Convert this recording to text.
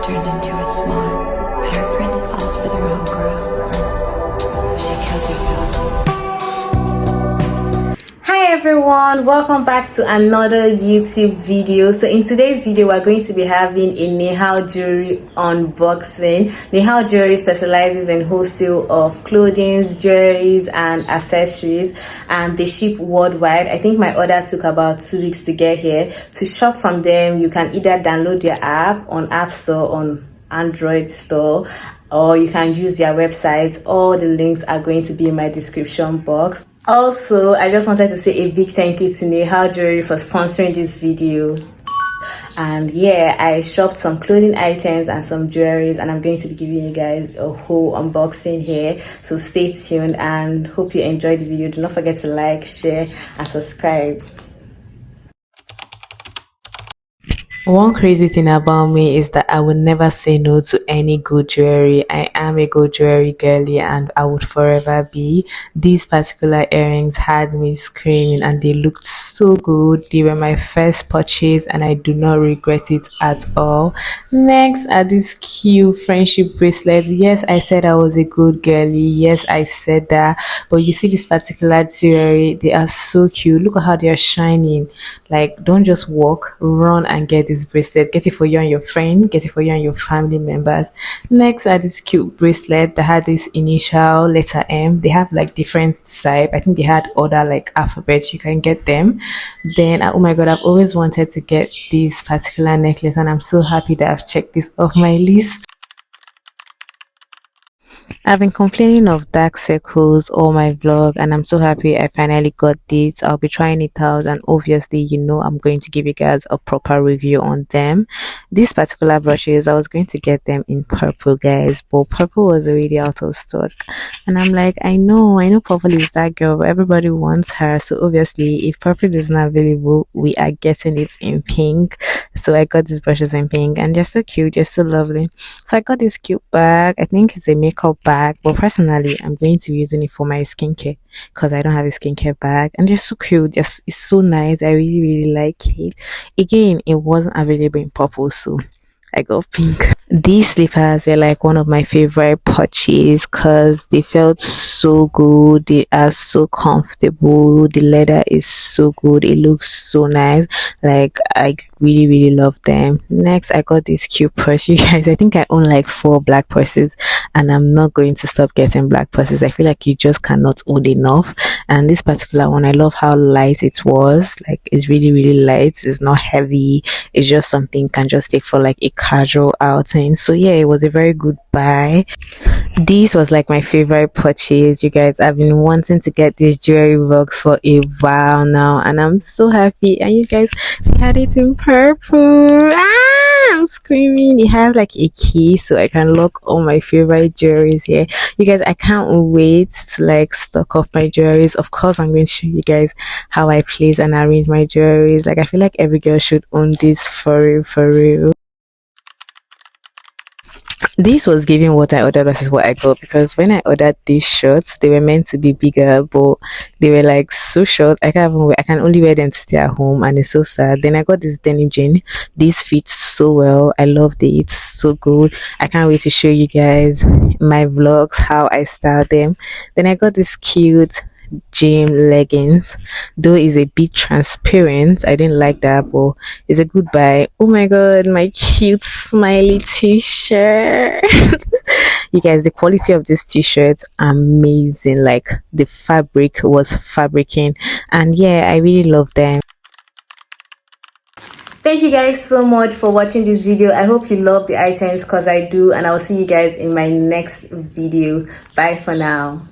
turned into a swan, but her prince falls for the wrong girl. She kills herself. Hi everyone, welcome back to another YouTube video. So in today's video we're going to be having a Nihal jewelry unboxing. Nihal jewelry specializes in wholesale of clothing, jewelries and accessories, and they ship worldwide. I think my order took about 2 weeks to get here. To shop from them, you can either download their app on App Store, on Android store, or you can use their website. All the links are going to be in my description box. Also, I just wanted to say a big thank you to Nihal Jewelry for sponsoring this video. And yeah, I shopped some clothing items and some jewelries, and I'm going to be giving you guys a whole unboxing here. So stay tuned and hope you enjoyed the video. Do not forget to like, share and subscribe. One crazy thing about me is that I would never say no to any good jewelry. I am a good jewelry girly and I would forever be. These particular earrings had me screaming and they looked so good. They were my first purchase and I do not regret it at all. Next are these cute friendship bracelets. Yes, I said I was a good girly. Yes, I said that. But you see this particular jewelry, they are so cute. Look at how they are shining. Like, don't just walk, run and get this bracelet. Get it for you and your friend, get it for you and your family members. Next are this cute bracelet that had this initial letter M. They have like different type. I think they had other like alphabets. You can get them. Then oh my god, I've always wanted to get this particular necklace and I'm so happy that I've checked this off my list. I've been complaining of dark circles all my vlog and I'm so happy I finally got this. I'll be trying it out and obviously you know I'm going to give you guys a proper review on them. These particular brushes, I was going to get them in purple, guys, but purple was already out of stock and I'm like, I know purple is that girl, but everybody wants her, so obviously if purple is not available we are getting it in pink. So I got these brushes in pink and they're so cute, they're so lovely. So I got this cute bag. I think it's a makeup bag, but personally I'm going to be using it for my skincare because I don't have a skincare bag, and they're so cute. Just it's so nice. I really like it. Again, it wasn't available in purple, so I got pink. These slippers were like one of my favorite purchases because they felt so good. They are so comfortable. The leather is so good. It looks so nice. Like, I really love them. Next, I got this cute purse. You guys, I think I own like 4 black purses and I'm not going to stop getting black purses. I feel like you just cannot own enough. And this particular one, I love how light it was. Like, it's really light. It's not heavy. It's just something you can just take for like a casual outing. So yeah, it was a very good buy. This was like my favorite purchase, you guys. I've been wanting to get this jewelry box for a while now and I'm so happy. And you guys, they had it in purple. I'm screaming. It has like a key so I can lock all my favorite jewelries here. You guys, I can't wait to like stock up my jewelries. Of course, I'm going to show you guys how I place and arrange my jewelries. Like, I feel like every girl should own this for real. This was giving what I ordered versus what I got, because when I ordered these shorts, they were meant to be bigger, but they were like so short. I can only wear them to stay at home, and it's so sad. Then I got this denim jean. This fits so well. I loved it. It's so good. I can't wait to show you guys my vlogs how I style them. Then I got this cute gym leggings, though is a bit transparent. I didn't like that, but it's a good buy. Oh my god, my cute smiley t-shirt. You guys, the quality of this t-shirt, amazing. Like, the fabric was fabricing, and yeah, I really love them. Thank you guys so much for watching this video. I hope you love the items because I do, and I'll see you guys in my next video. Bye for now.